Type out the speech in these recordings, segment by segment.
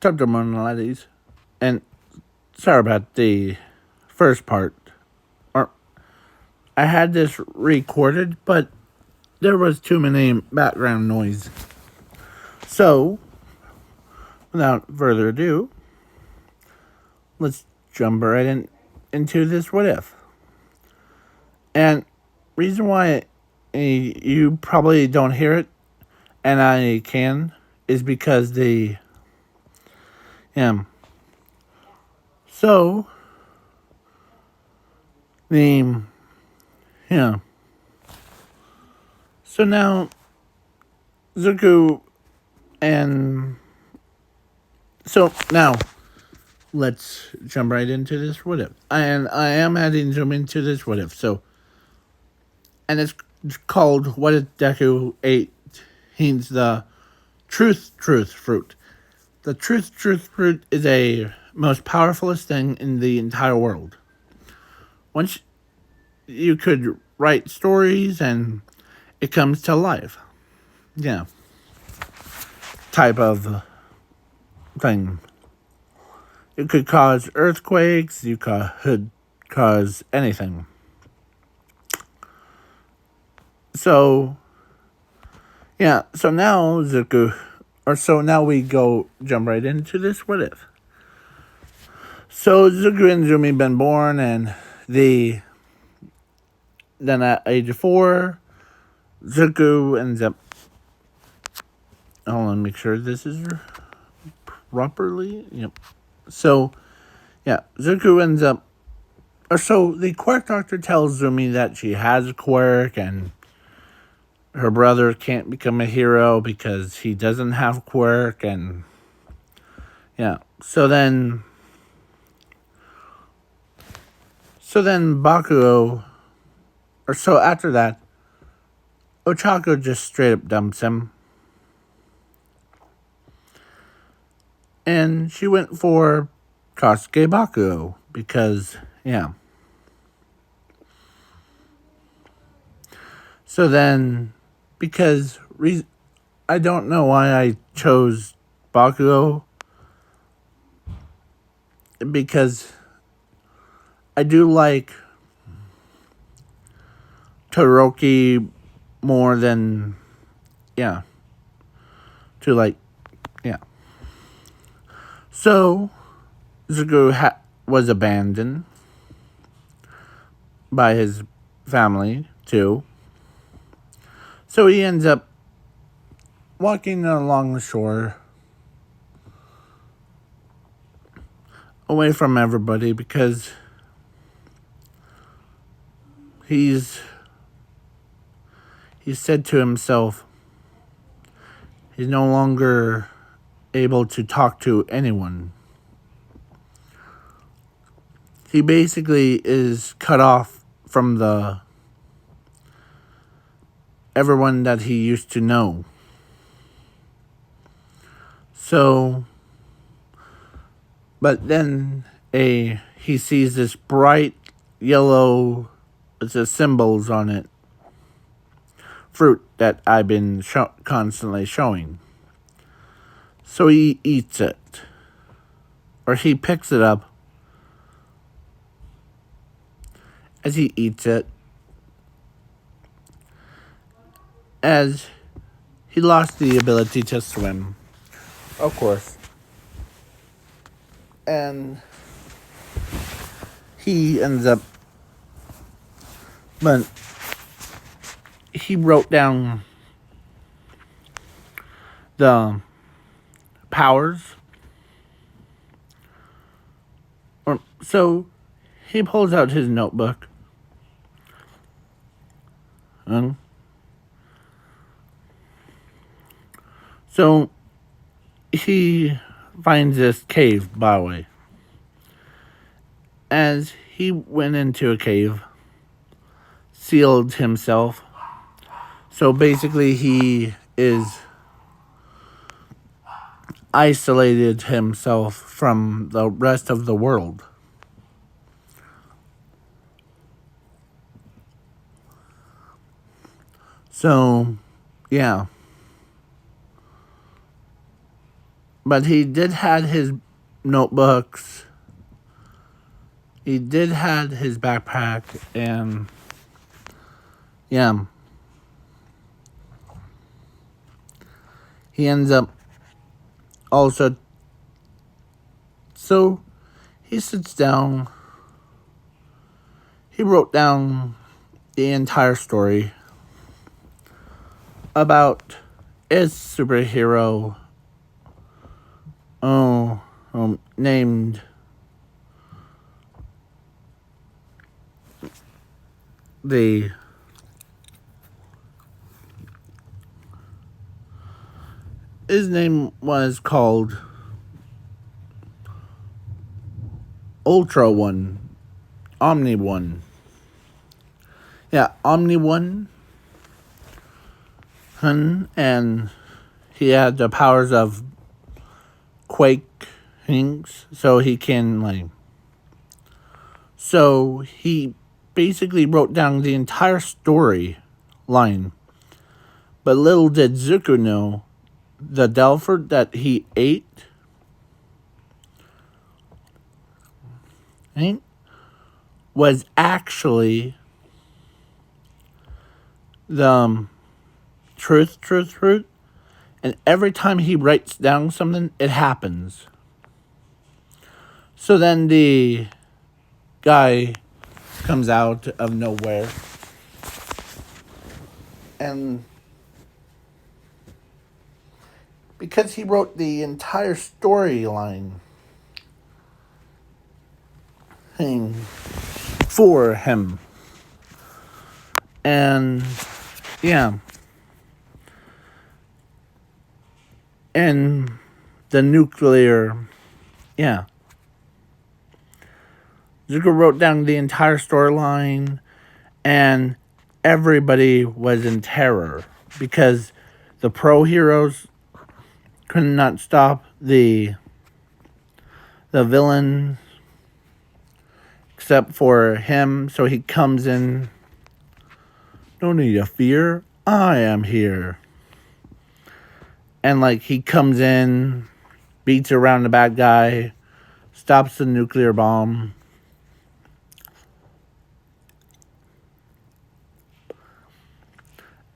Subtermonalities. And sorry about the first part. Or I had this recorded, but there was too many background noise. So, without further ado, let's jump right into this what if. And reason why you probably don't hear it, and I can, is because so the yeah. So now Zuko and so now let's jump right into this what if. And I am adding zoom into this what if. So and it's called What If Deku Ate He's the Truth Fruit. The Truth Fruit is a most powerfulest thing in the entire world. Once you could write stories and it comes to life. Yeah. Type of thing. It could cause earthquakes, you could cause anything. So, yeah, so now now we jump right into this what if. So Zuko and Zumi been born, and then at age 4, Zuko ends up. Hold on, make sure this is properly. Yep. So, yeah, Zuko ends up. Or so the quirk doctor tells Zumi that she has a quirk, and her brother can't become a hero because he doesn't have quirk, and yeah. So then Bakugo, or so after that, Ochako just straight up dumps him. And she went for Kosuke Bakugo because, yeah. So then, because I don't know why I chose Bakugo, because I do like Todoroki more than, yeah. Yeah. So, Zuko was abandoned by his family, too. So he ends up walking along the shore, away from everybody, because he said to himself, he's no longer able to talk to anyone. He basically is cut off from everyone that he used to know. So, but then he sees this bright yellow, it says symbols on it, fruit that I've been constantly showing. So he eats it, or he picks it up. As he eats it, as he lost the ability to swim, of course. And he ends up, but he wrote down the powers. So he pulls out his notebook. So he finds this cave, by the way. As he went into a cave, sealed himself. So basically he is isolated himself from the rest of the world. So, yeah. But he did had his notebooks. He did had his backpack, and yeah, he ends up also. So he sits down. He wrote down the entire story about his superhero. Named the his name was called Ultra One, Omni One. Yeah, Omni One. And he had the powers of quake things, so he can like. So he basically wrote down the entire story line. But little did Zuko know, the Delford that he ate, right, was actually the truth. And every time he writes down something, it happens. So then the guy comes out of nowhere and because he wrote the entire storyline thing for him. And yeah. And the nuclear, yeah. Zuko wrote down the entire storyline, and everybody was in terror because the pro heroes could not stop the villain except for him. So he comes in. No need to fear. I am here. And like he comes in, beats around the bad guy, stops the nuclear bomb.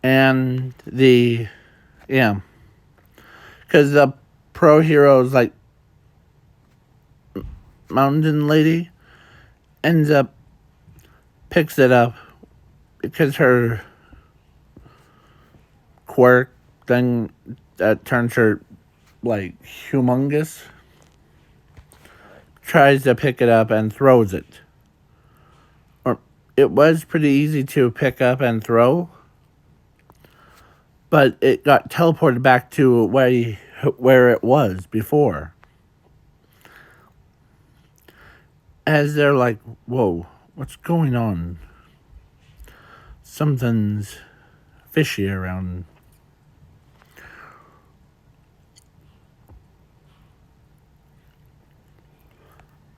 And because the pro heroes like Mountain Lady ends up picks it up because her quirk thing that turns her like humongous tries to pick it up and throws it. Or it was pretty easy to pick up and throw, but it got teleported back to where it was before. As they're like, whoa, what's going on? Something's fishy around.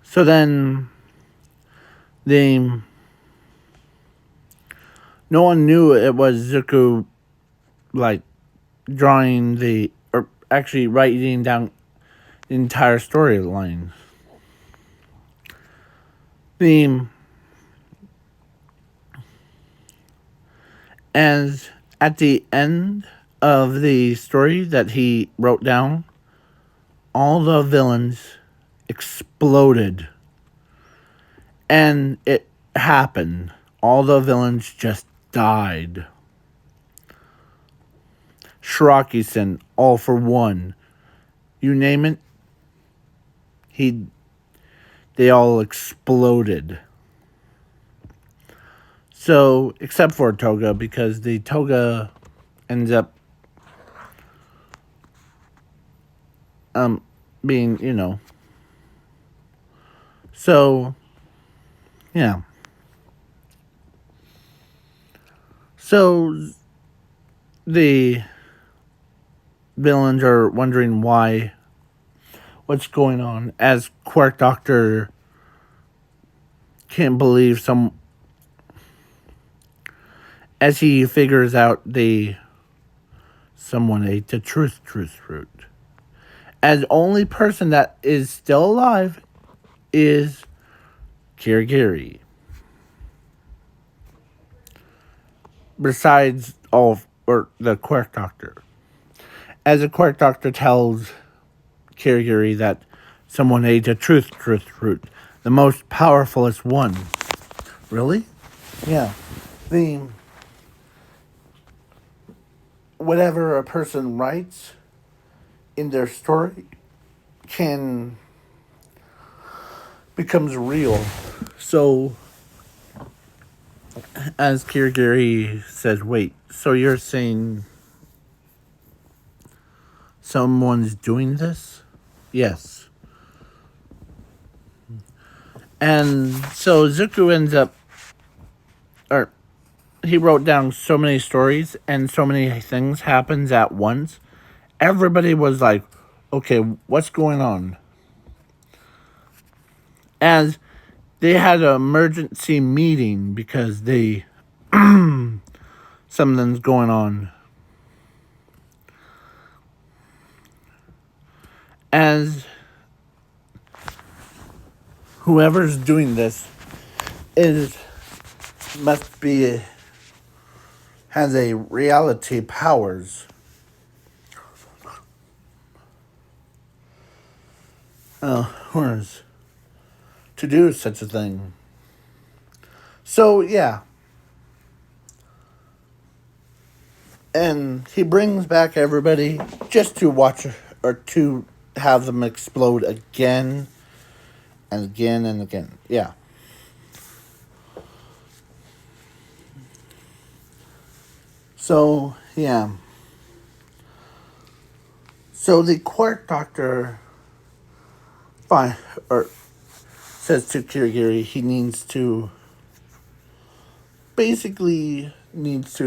So then, no one knew it was Zuko, like, drawing or actually writing down the entire storyline. And at the end of the story that he wrote down, all the villains exploded. And it happened. All the villains just died. Shiraki-sen, all for one. You name it, they all exploded. So, except for Toga, because the Toga ends up being, So, yeah. So, the villains are wondering what's going on, as Quark Doctor can't believe as he figures out someone ate the truth fruit. As only person that is still alive is Kirigiri. Besides all or the quirk doctor. As the quirk doctor tells Kirigiri that someone ate a truth fruit. The most powerfulest one. Really? Yeah. The whatever a person writes in their story can becomes real. So as Kirigiri says, wait, so you're saying someone's doing this? Yes. And so Zuko ends up, or he wrote down so many stories and so many things happens at once. Everybody was like, okay, what's going on? As they had an emergency meeting because something's going on. As whoever's doing this is must be has a reality powers. Whereas to do such a thing. So yeah. And he brings back everybody just to watch or to have them explode again and again and again. Yeah. So, yeah. So the quirk doctor fine or says to Kirigiri he needs to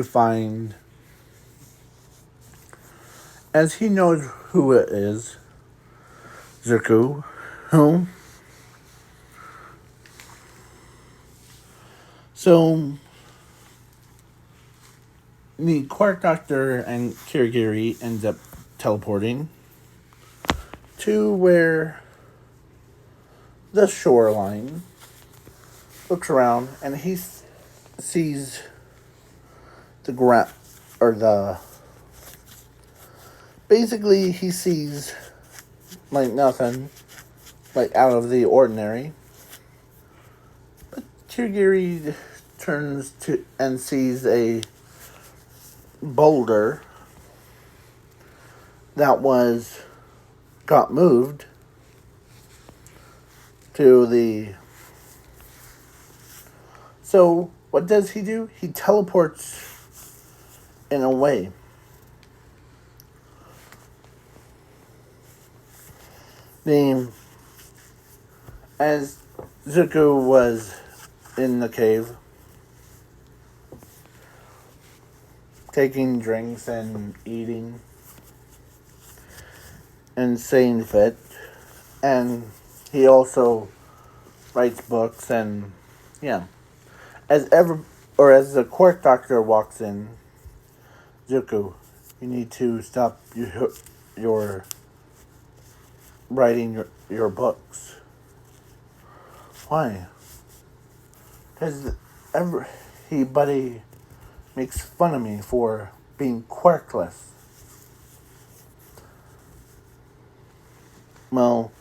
find, as he knows who it is, Zuko, who. So the quirk doctor and Kirigiri ends up teleporting to where the shoreline, looks around, and he sees the ground, or the, basically he sees like nothing, like out of the ordinary. But Kirigiri turns to and sees a boulder that got moved to the. So what does he do? He teleports in a way. As Zuko was in the cave, taking drinks and eating and staying fit, and he also writes books and yeah. As the quirk doctor walks in, Zuko, you need to stop your writing your books. Why? Because everybody makes fun of me for being quirkless. Well,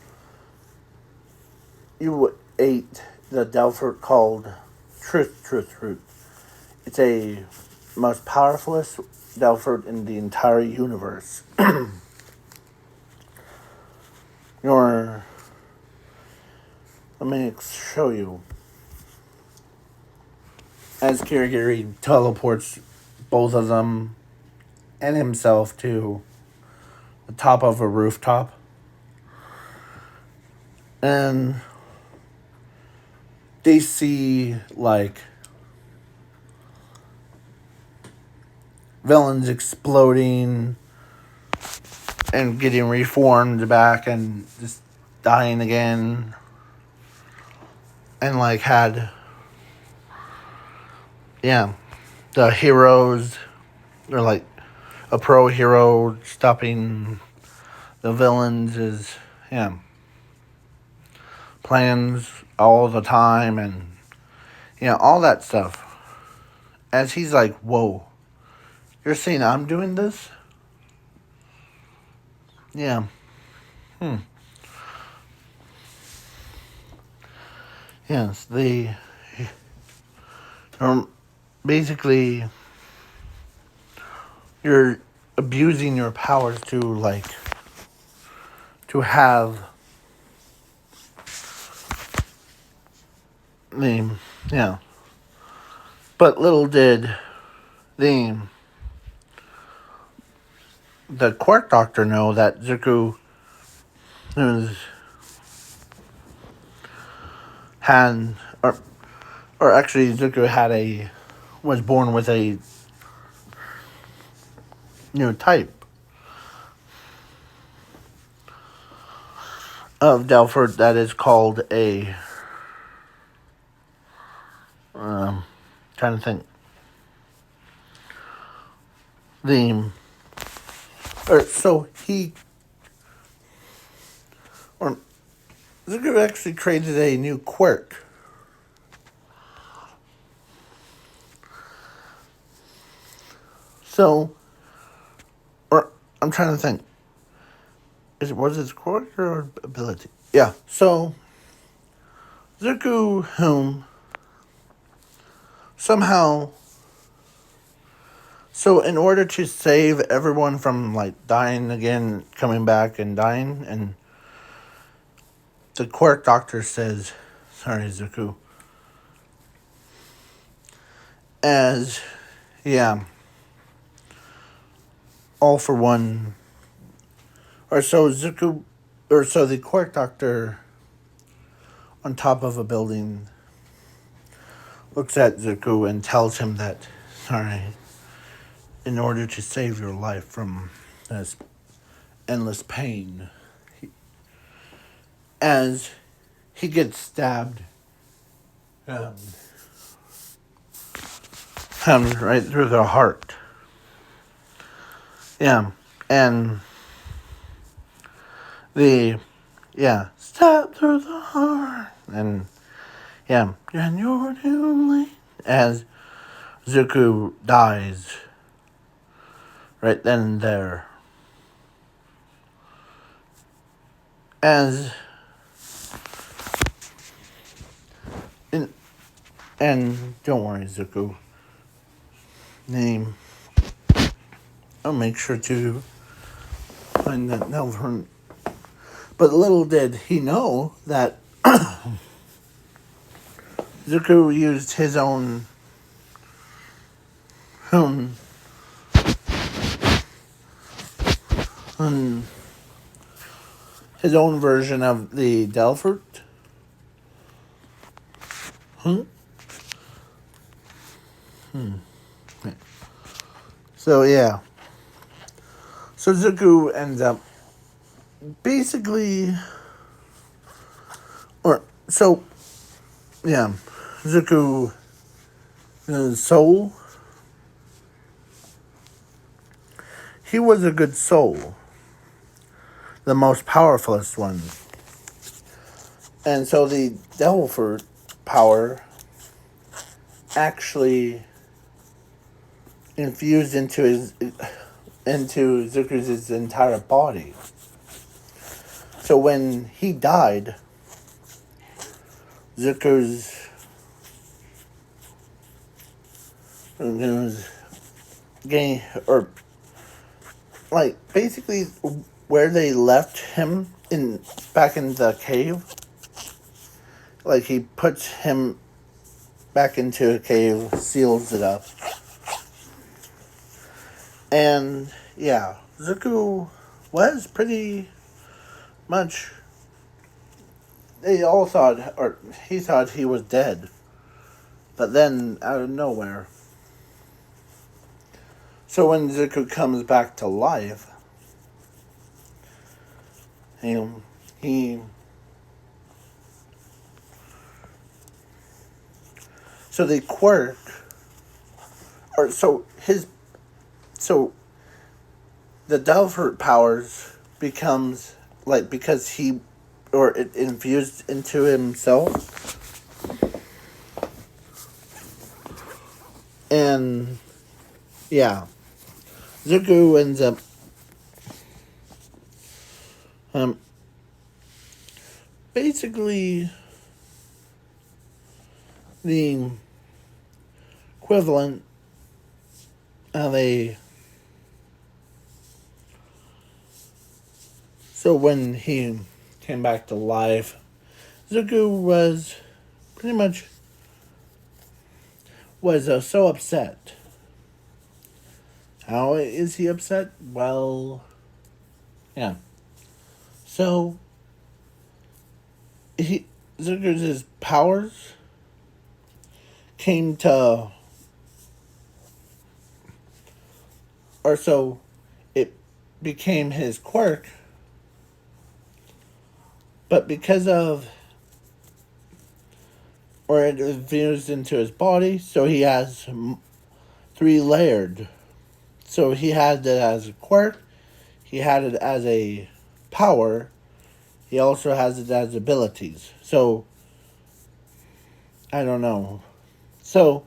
you ate the devil fruit called truth fruit. It's a most powerfulest devil fruit in the entire universe. Let me show you. As Kirigiri teleports both of them and himself to the top of a rooftop. And they see, like, villains exploding and getting reformed back and just dying again. And, like, had, yeah, the heroes, or, like, a pro hero stopping the villains is, yeah, plans all the time and, all that stuff. As he's like, whoa, you're saying I'm doing this? Yeah. Yes, basically, you're abusing your powers to, like, to have the, yeah. But little did the court doctor know that Zuko was, had, or actually Zuko was born with a new type of Delphert that is called a, trying to think, Zuko actually created a new quirk. So, I'm trying to think. Was it quirk or ability? Yeah. So, Zuko, whom somehow, so in order to save everyone from like dying again, coming back and dying, and the quirk doctor says, "Sorry, Zuko." As, yeah, all for one. Or so Zuko, or so the quirk doctor on top of a building looks at Zuko and tells him that, sorry, in order to save your life from this endless pain, as he gets stabbed right through the heart. Yeah, and stab through the heart, and yeah, and you're the only, as Zuko dies right then and there. As and don't worry, Zuko. I'll make sure to find that Nelvern. But little did he know that Zuko used his own his own version of the Delphert. So yeah. So Zuko ends up basically, Zuko, soul. He was a good soul, the most powerfulest one, and so the Delphert power actually infused into Zuko's entire body. So when he died, Zuko's getting, or like basically where they left him back in the cave. Like he puts him back into a cave, seals it up. And yeah, Zuko was pretty much, he thought he was dead. But then out of nowhere. So when Zuko comes back to life, so the quirk, the Delphert powers becomes like because he or it infused into himself. And yeah, Zuko ends up um basically the equivalent of a. So when he came back to life, Zuko was pretty much was so upset. How is he upset? Well, yeah. So he Zuko's powers came to, or so it became his quirk, but because of, or it infused into his body, so he has three layered. So he had it as a quirk, he had it as a power, he also has it as abilities. So I don't know. So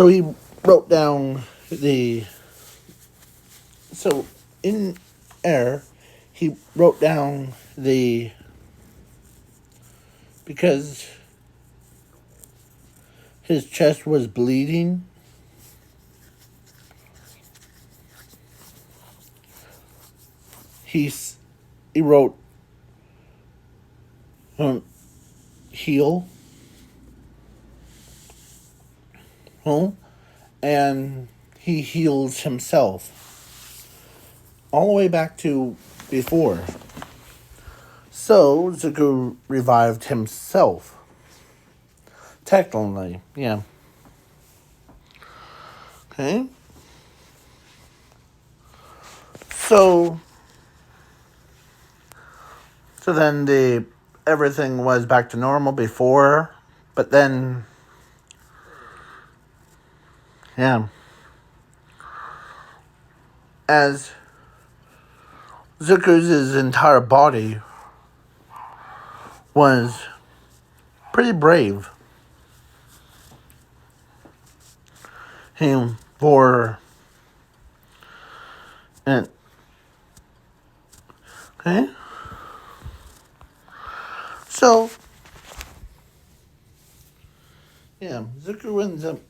he wrote down the. So in air, he wrote down the. Because his chest was bleeding. He wrote heal. And he heals himself. All the way back to before. So Zuko revived himself. Technically, yeah. Okay. So then everything was back to normal before, but then yeah. As Zuko's entire body was pretty brave. Him for and okay. So yeah, Zuko ends up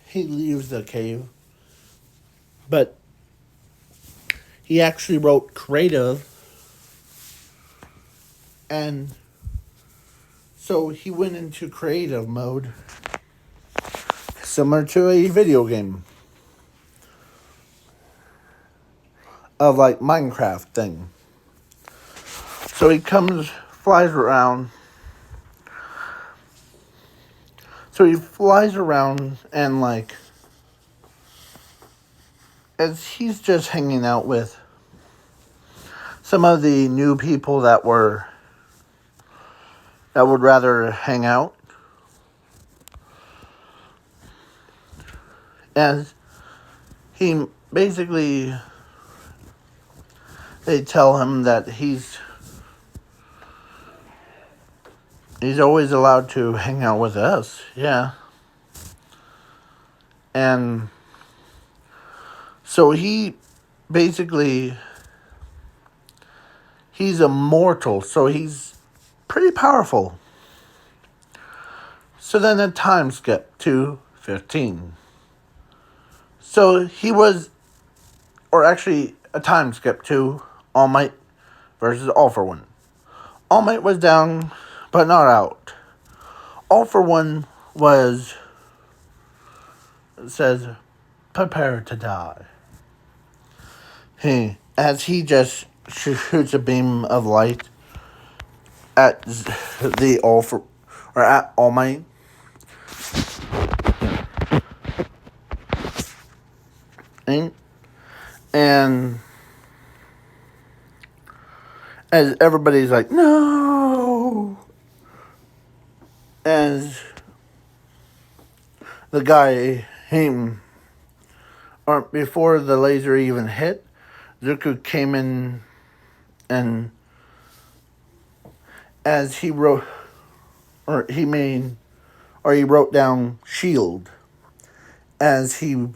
he leaves the cave, but he actually wrote creative, and so he went into creative mode, similar to a video game of like Minecraft thing. So he flies around. So he flies around and like, as he's just hanging out with some of the new people that would rather hang out. As he basically, they tell him that he's always allowed to hang out with us, yeah. And so he basically, he's immortal, so he's pretty powerful. So then the time skip to 15. So he was, or actually a time skip to All Might versus All for One. All Might was down, but not out. All for One says, prepare to die. As he just shoots a beam of light at the at All Might. And as everybody's like, no, as the guy came, or before the laser even hit, Zuko came in, and as he wrote, or he made, or he wrote down shield as he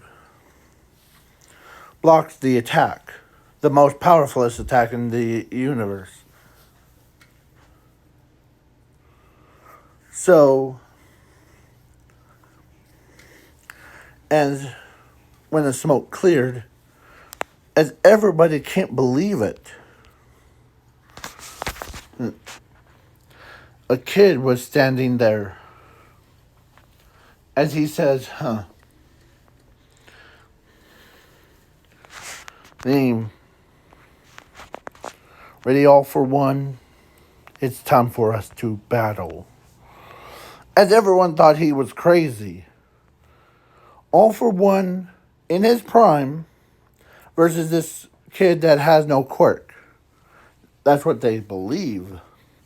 blocked the attack, the most powerfulest attack in the universe. So, as when the smoke cleared, as everybody can't believe it, a kid was standing there. As he says, name, ready all for one, it's time for us to battle. As everyone thought he was crazy. All for one, in his prime, versus this kid that has no quirk. That's what they believe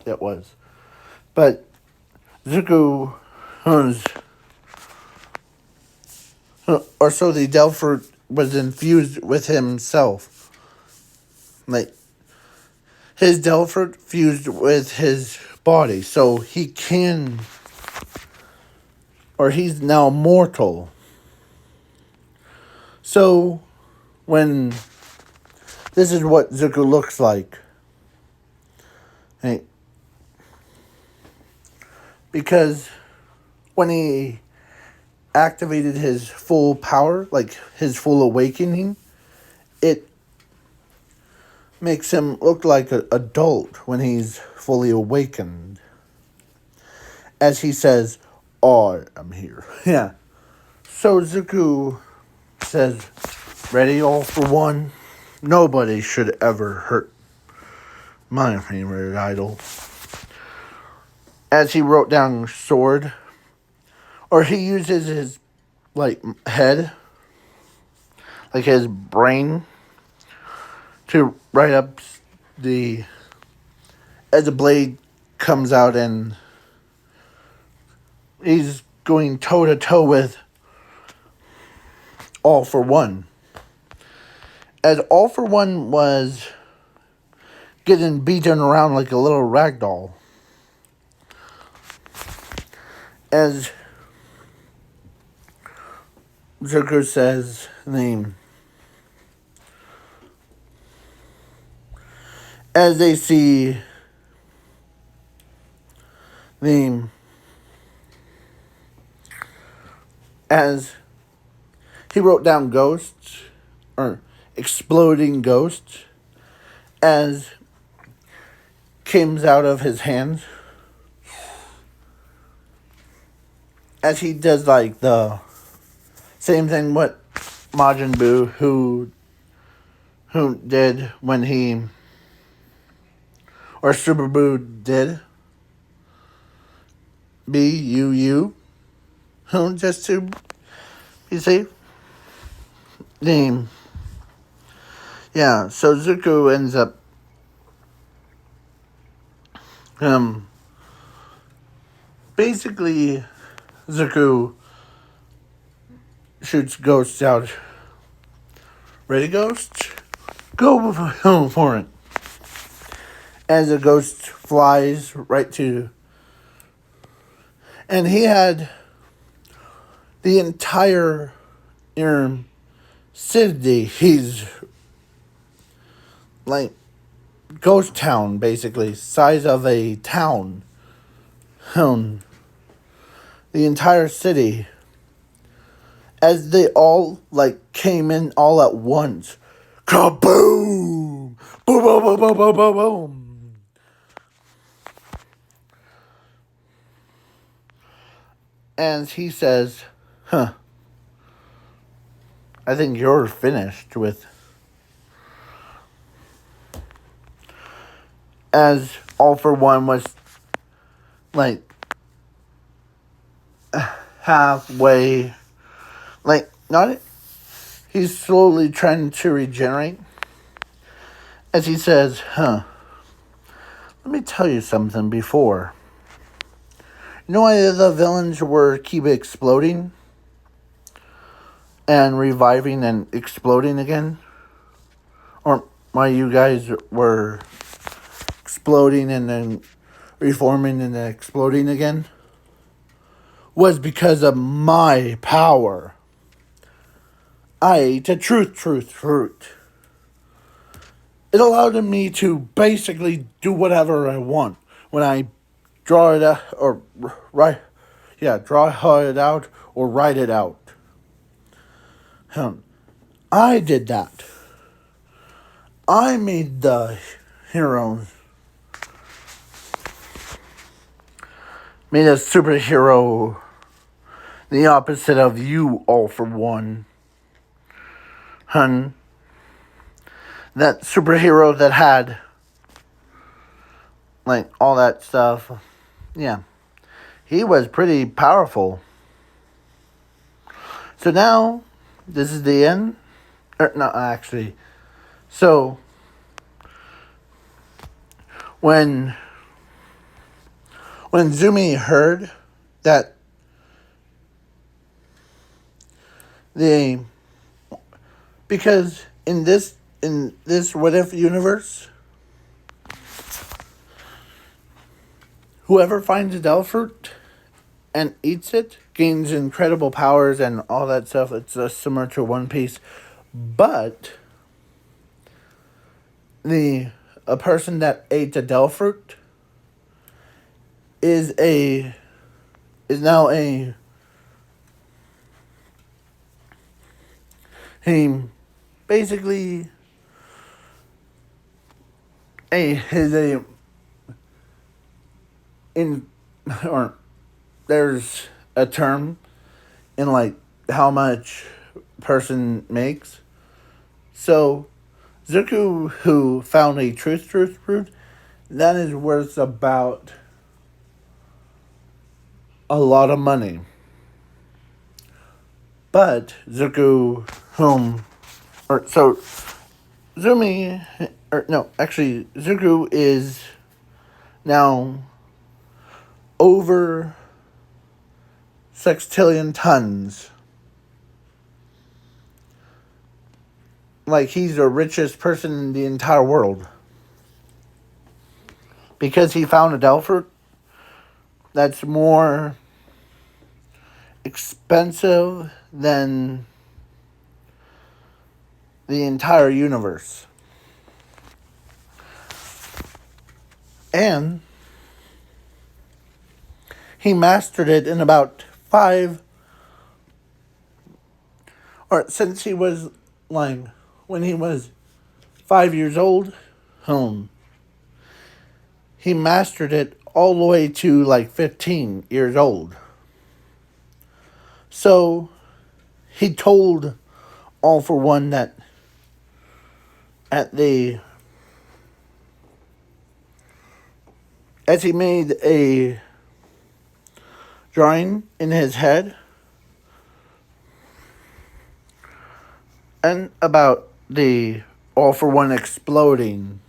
it was. But Zuko was, or so the Delpher was infused with himself. Like, his Delpher fused with his body, so he can, or he's now mortal. So, when this is what Zuko looks like. Hey, because when he activated his full power, like his full awakening, it makes him look like an adult when he's fully awakened. As he says, I am here. Yeah. So Zuko says, ready all for one? Nobody should ever hurt my favorite idol. As he wrote down sword, or he uses his, like, head, like his brain, to write up as the blade comes out, and he's going toe to toe with All for One. As All for One was getting beaten around like a little rag doll. As Zuko says, name. As they see name. As he wrote down ghosts, or exploding ghosts, as comes out of his hands. As he does like the same thing what Majin Buu who did when he, or Super Buu did. B-U-U. Just to be safe. Name. Yeah, so Zuko ends up basically Zuko shoots ghosts out. Ready, ghosts? Go for it. As a ghost flies right to, and he had the entire city. He's like ghost town, basically, size of a town. The entire city, as they all like came in all at once. Kaboom! Boom! Boom! Boom! Boom! Boom! Boom! Boom! And he says, I think you're finished with. As All for One was like halfway, like not, he's slowly trying to regenerate. As he says, let me tell you something before. You know why the villains were keep exploding? and reviving and exploding again, or why you guys were exploding and then reforming and then exploding again, was because of my power. I ate a truth. It allowed me to basically do whatever I want when I draw it out or draw it out or write it out. I did that. I made the hero, made a superhero the opposite of you all for one. That superhero that had, like, all that stuff. Yeah. He was pretty powerful. So now, this is the end. No, actually. So, when Zumi heard that because in this what if universe, whoever finds a devil fruit and eats it gains incredible powers and all that stuff. It's similar to One Piece, but a person that ate the devil fruit is now a basically there's a term in like how much person makes. So Zuko, who found a truth fruit, that is worth about a lot of money. But Zuko, Zuko is now over 6 trillion tons. Like, he's the richest person in the entire world. Because he found a devil fruit that's more expensive than the entire universe. And he mastered it in about since he was like, when he was 5 years old, he mastered it all the way to like 15 years old. So he told All for One that as he made a drawing in his head and about the All for One exploding,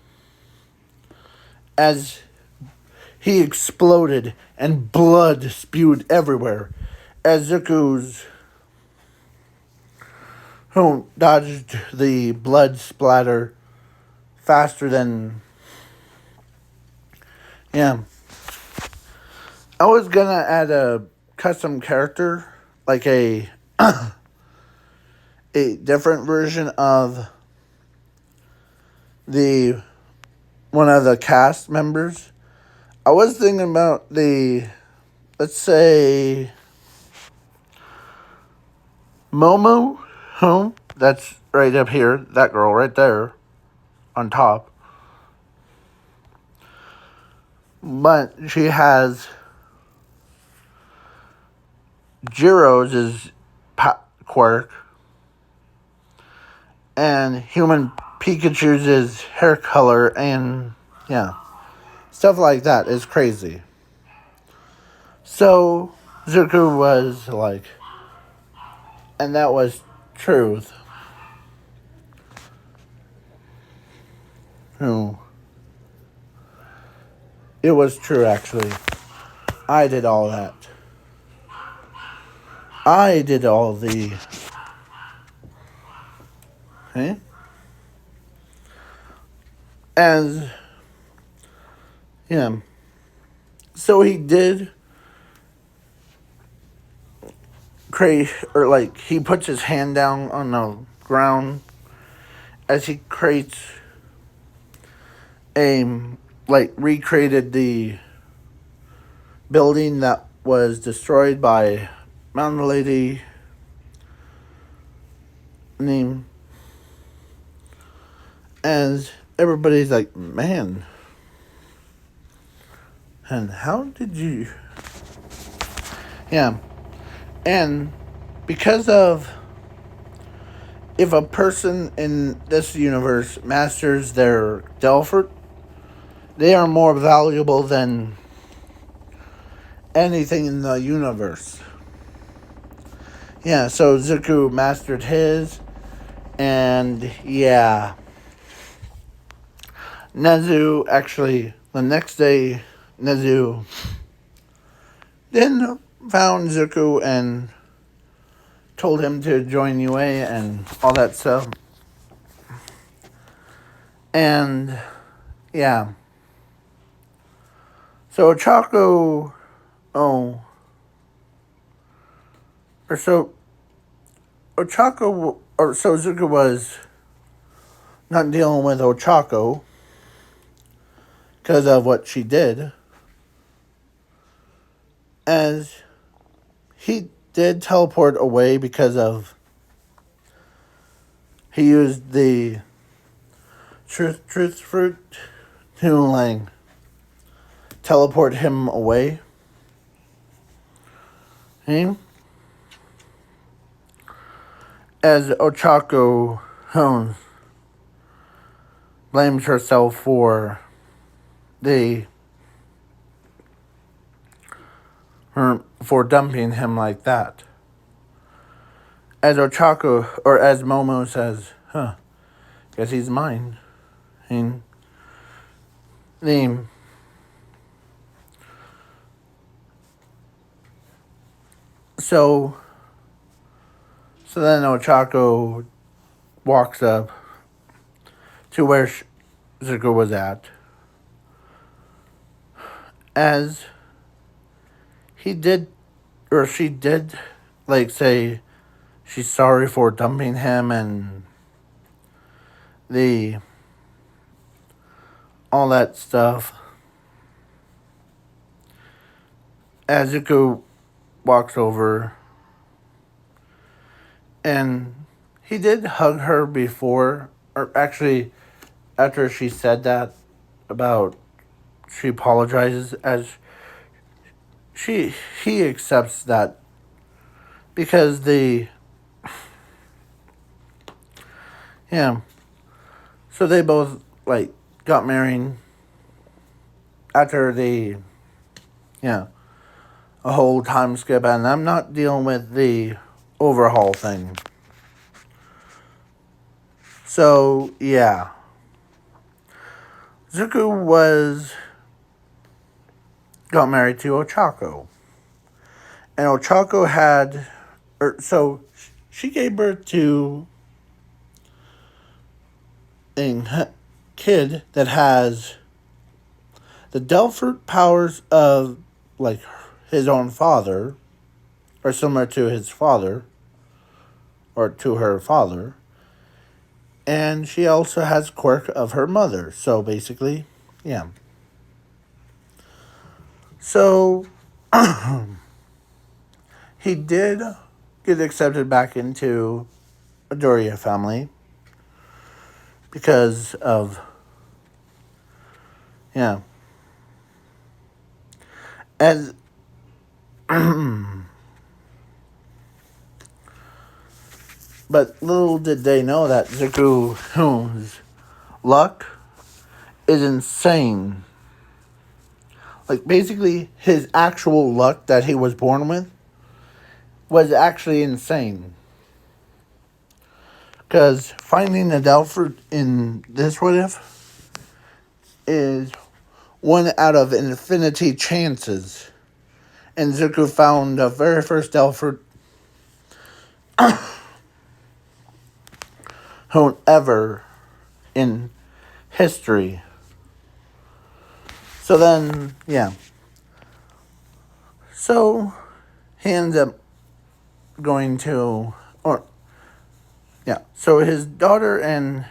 as he exploded and blood spewed everywhere, as Zuko's who dodged the blood splatter faster than... Yeah. I was gonna add a custom character, like a different version of one of the cast members. I was thinking about let's say, Momo, that's right up here, that girl right there, on top. But she has Jiro's quirk, and human Pikachu's hair color, and yeah, stuff like that is crazy. So Zuko was like, and that was truth. It was true, actually. I did all that. I did all the Okay? As, yeah. So he did create, or like, he puts his hand down on the ground as he creates like, recreated the building that was destroyed by Mountain Lady name. As everybody's like, man, and how did you... Yeah. And because of, if a person in this universe masters their Delphert, they are more valuable than anything in the universe. Yeah, so Zuko mastered his, and yeah. Nezu, actually, the next day, Nezu then found Zuko and told him to join UA and all that stuff. And, yeah. So Ochako, or so Ochako, or so Zuko was not dealing with Ochako because of what she did. As he did teleport away because of, he used the truth fruit to, like, teleport him away. Okay? As Ochako blames herself for for dumping him like that. As Ochako, or as Momo says, guess he's mine. And so then Ochako walks up to where Zuko was at. As he did, or she did, like, say she's sorry for dumping him and all that stuff. As Zuko walks over, and he did hug her before, or actually after she said that about, she apologizes, as he accepts that because so they both, like, got married after a whole time skip, and I'm not dealing with the overhaul thing. So, yeah. Zuko got married to Ochako. And Ochako had, so she gave birth to a kid that has the Delphert powers of, like, his own father, or similar to his father, or to her father. And she also has quirk of her mother. So basically, yeah. So he did get accepted back into a Doria family because of, as but little did they know that Zuko's luck is insane. Like, basically, his actual luck that he was born with was actually insane. Because finding a Delphert in this what if is 1 out of infinity chances. And Zuko found the very first Delphert whoever in history. So then, yeah. So he ends up going to, or, yeah. So his daughter and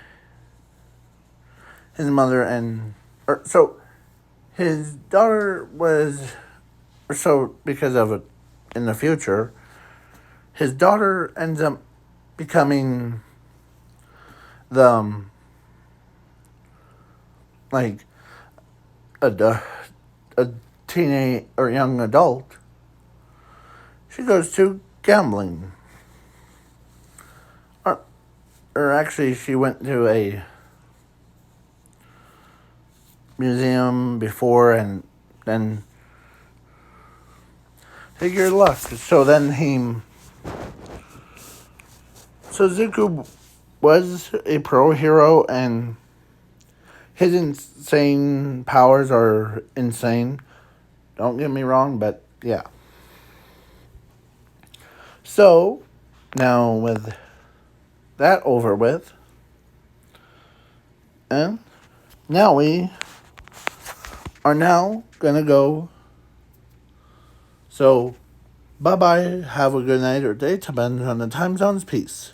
his mother so his daughter was, or so because of it in the future, his daughter ends up becoming the, like, a teenage or young adult. She goes to gambling. Or actually, she went to a museum before and then take your luck. So then so Zuko was a pro hero, and his insane powers are insane. Don't get me wrong, but yeah. So now with that over with, and now we are now gonna go. So bye bye. Have a good night or day. Depending on the time zones. Peace.